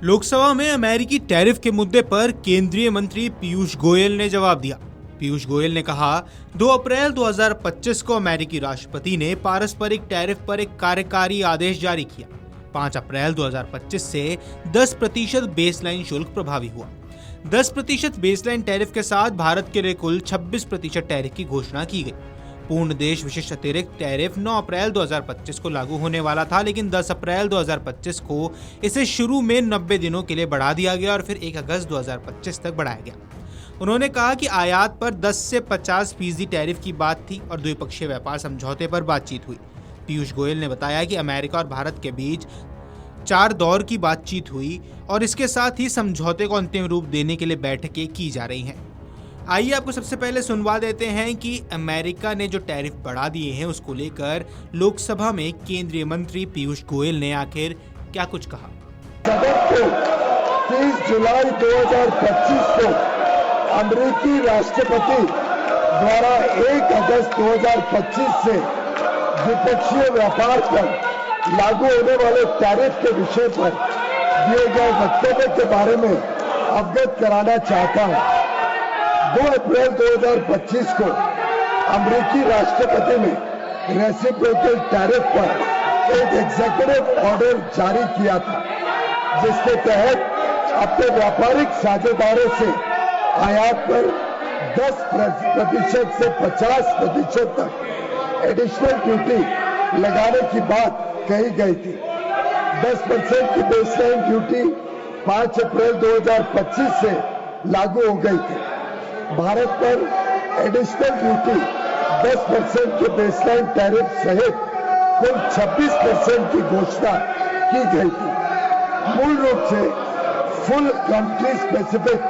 लोकसभा में अमेरिकी टैरिफ के मुद्दे पर केंद्रीय मंत्री पीयूष गोयल ने जवाब दिया। पीयूष गोयल ने कहा, 2 अप्रैल 2025 को अमेरिकी राष्ट्रपति ने पारस्परिक टैरिफ पर एक कार्यकारी आदेश जारी किया। 5 अप्रैल 2025 से 10% बेसलाइन शुल्क प्रभावी हुआ। 10% बेसलाइन टैरिफ के साथ भारत के लिए कुल 26% टैरिफ की घोषणा की गई। पूर्ण देश विशिष्ट अतिरिक्त टैरिफ 9 अप्रैल 2025 को लागू होने वाला था, लेकिन 10 अप्रैल 2025 को इसे शुरू में 90 दिनों के लिए बढ़ा दिया गया और फिर 1 अगस्त 2025 तक बढ़ाया गया। उन्होंने कहा कि आयात पर 10 से 50% टैरिफ की बात थी और द्विपक्षीय व्यापार समझौते पर बातचीत हुई। पीयूष गोयल ने बताया कि अमेरिका और भारत के बीच 4 दौर की बातचीत हुई और इसके साथ ही समझौते को अंतिम रूप देने के लिए बैठकें की जा रही हैं। आइए आपको सबसे पहले सुनवा देते हैं कि अमेरिका ने जो टैरिफ बढ़ा दिए हैं उसको लेकर लोकसभा में केंद्रीय मंत्री पीयूष गोयल ने आखिर क्या कुछ कहा। 30 जुलाई 2025 को अमेरिकी राष्ट्रपति द्वारा 1 अगस्त 2025 से द्विपक्षीय व्यापार पर लागू होने वाले टैरिफ के विषय पर दिए गए वक्तव्य के बारे में अवगत कराना चाहता हूं। 2 अप्रैल 2025 को अमेरिकी राष्ट्रपति ने रेसिप्रोकल टैरिफ पर एक एग्जीक्यूटिव ऑर्डर जारी किया था, जिसके तहत अपने व्यापारिक साझेदारों से आयात पर 10% से 50% तक एडिशनल ड्यूटी लगाने की बात कही गई थी। 10% की बेसलाइन ड्यूटी 5 अप्रैल 2025 से लागू हो गई थी। भारत पर एडिशनल ड्यूटी 10% के बेसलाइन टैरिफ सहित कुल 26% की घोषणा की गई थी। मूल रूप से full country specific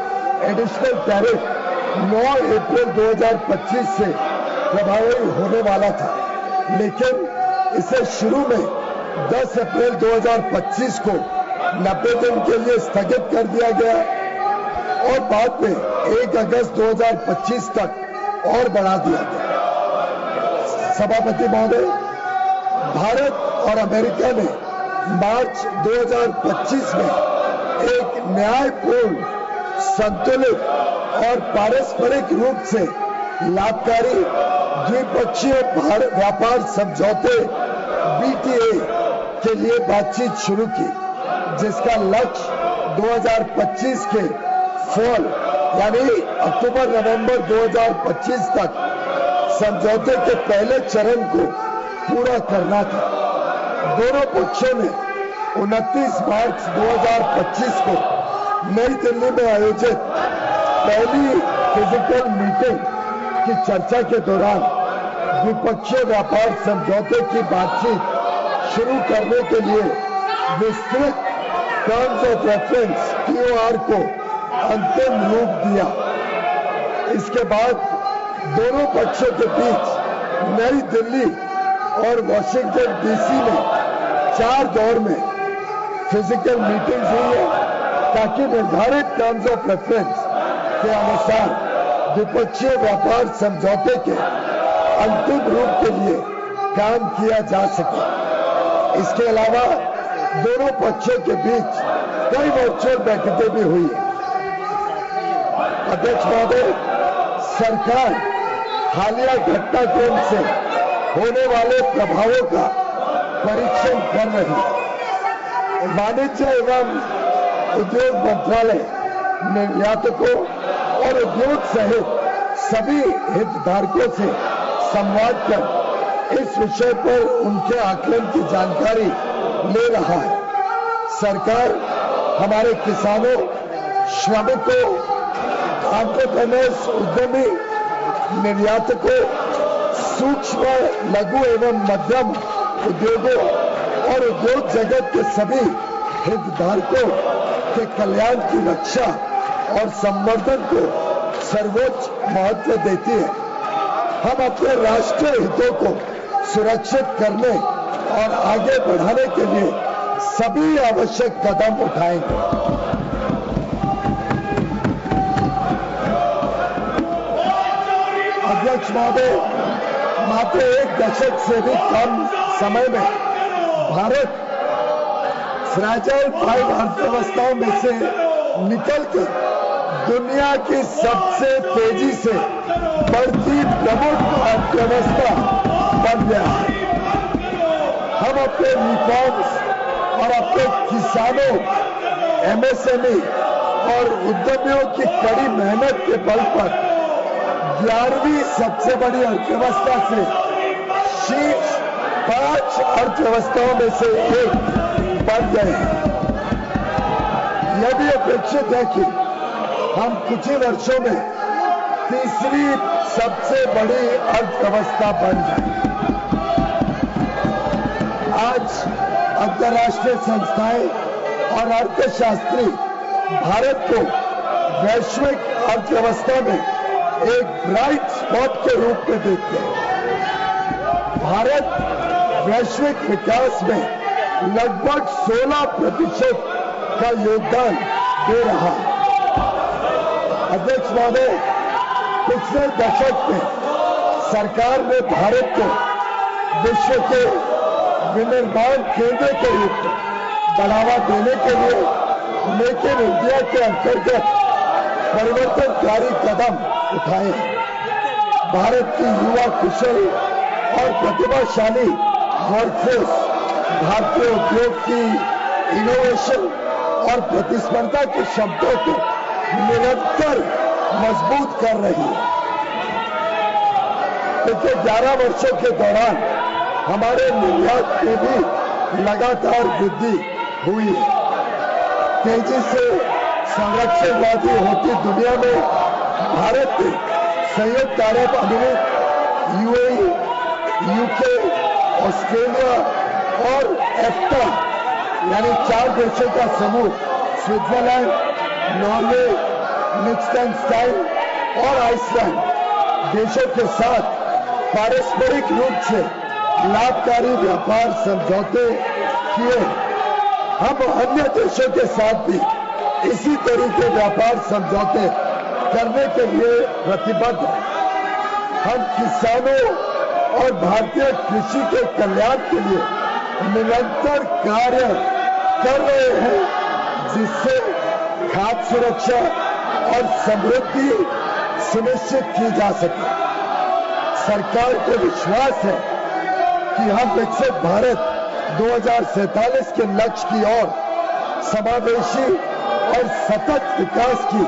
additional tariff 9 अप्रैल 2025 से प्रभावी होने वाला था, लेकिन इसे शुरू में 10 अप्रैल 2025 को 90 दिन के लिए स्थगित कर दिया गया और बाद में 1 अगस्त 2025 तक और बढ़ा दिया गया। सभापति महोदय, भारत और अमेरिका ने मार्च 2025 में एक न्यायपूर्ण, संतुलित और पारस्परिक रूप से लाभकारी द्विपक्षीय व्यापार समझौते BTA के लिए बातचीत शुरू की, जिसका लक्ष्य 2025 के फॉल यानी अक्टूबर-नवंबर 2025 तक समझौते के पहले चरण को पूरा करना था। दोनों पक्षों ने 29 मार्च 2025 को नई दिल्ली में आयोजित पहली फिजिकल मीटिंग की चर्चा के दौरान द्विपक्षीय व्यापार समझौते की बातचीत शुरू करने के लिए विस्तृत टर्म्स ऑफ रेफरेंस TOR को अंतिम रूप दिया। इसके बाद दोनों पक्षों के बीच नई दिल्ली और वॉशिंगटन DC में 4 दौर में फिजिकल मीटिंग्स हुई है, ताकि निर्धारित टर्म्स ऑफ रेफरेंस के अनुसार द्विपक्षीय व्यापार समझौते के अंतिम रूप के लिए काम किया जा सके। इसके अलावा दोनों पक्षों के बीच कई वर्चुअल बैठकें भी हुई। अध्यक्ष महोदय, सरकार हालिया घटनाक्रम से होने वाले प्रभावों का परीक्षण कर रही है। वाणिज्य एवं उद्योग मंत्रालय निर्यातकों और उद्योग सहित सभी हितधारकों से संवाद कर इस विषय पर उनके आकलन की जानकारी ले रहा है। सरकार हमारे किसानों, श्रमिकों, एंटरप्रेन्योर्स, उद्यमी, निर्यातकों, सूक्ष्म, लघु एवं मध्यम उद्योगों और उद्योग जगत के सभी हितधारकों के कल्याण की रक्षा और संवर्धन को सर्वोच्च महत्व देती है। हम अपने राष्ट्रीय हितों को सुरक्षित करने और आगे बढ़ाने के लिए सभी आवश्यक कदम उठाएंगे। अध्यक्ष महोदय, मात्र 1 दशक से भी कम समय में भारत फ्रैजाइल 5 अर्थव्यवस्थाओं में से निकलकर दुनिया की सबसे तेजी से बढ़ती प्रमुख अर्थव्यवस्था बन गया है। हम अपने रिफॉर्म्स और अपने किसानों, एमएसएमई और उद्यमियों की कड़ी मेहनत के बल पर 11वीं सबसे बड़ी अर्थव्यवस्था से शीर्ष 5 अर्थव्यवस्थाओं में से एक बन गए हैं। यह भी अपेक्षित है कि हम कुछ ही वर्षों में तीसरी सबसे बड़ी अर्थव्यवस्था बन जाए। आज अंतर्राष्ट्रीय संस्थाएं और अर्थशास्त्री भारत को वैश्विक अर्थव्यवस्था में एक ब्राइट स्पॉट के रूप में देखते हैं। भारत वैश्विक विकास में लगभग 16% का योगदान दे रहा है। अध्यक्ष महोदय, पिछले दशक में सरकार ने भारत को विश्व के विनिर्माण केंद्र के रूप में बढ़ावा देने के लिए मेक इन इंडिया के अंतर्गत परिवर्तनकारी कदम उठाए हैं। भारत की युवा कुशल और प्रतिभाशाली वर्कफोर्स भारतीय उद्योग की इनोवेशन और प्रतिस्पर्धा की क्षमता को निरंतर मजबूत कर रही है। पिछले 11 वर्षों के दौरान हमारे निर्यात में भी लगातार वृद्धि हुई है। तेजी से संरक्षणवादी होती दुनिया में भारत ने संयुक्त अरब अमीरात, यूएई, यूके, ऑस्ट्रेलिया और एफ्टा यानी 4 देशों का समूह स्विट्जरलैंड, नॉर्वे, लिechtenstein और आइसलैंड देशों के साथ पारस्परिक रूप से लाभकारी व्यापार समझौते किए। हम अन्य देशों के साथ भी इसी तरह व्यापार समझौते करने के लिए प्रतिबद्ध हैं। हम किसानों और भारतीय कृषि के कल्याण के लिए निरंतर कार्य कर रहे हैं, जिससे खाद्य सुरक्षा और समृद्धि सुनिश्चित की जा सके। सरकार को विश्वास है कि हम विकसित भारत 2047 के लक्ष्य की ओर समावेशी और सतत विकास की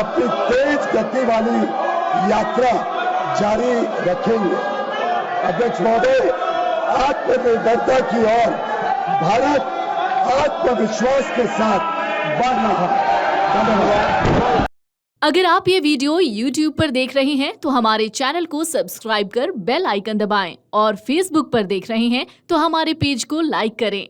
अपनी तेज गति वाली यात्रा जारी रखेंगे। अध्यक्ष महोदय, आत्मनिर्भरता की ओर भारत आत्मविश्वास के साथ बढ़ रहा है। धन्यवाद। अगर आप ये वीडियो YouTube पर देख रहे हैं तो हमारे चैनल को सब्सक्राइब कर बेल आइकन दबाएं और Facebook पर देख रहे हैं तो हमारे पेज को लाइक करें।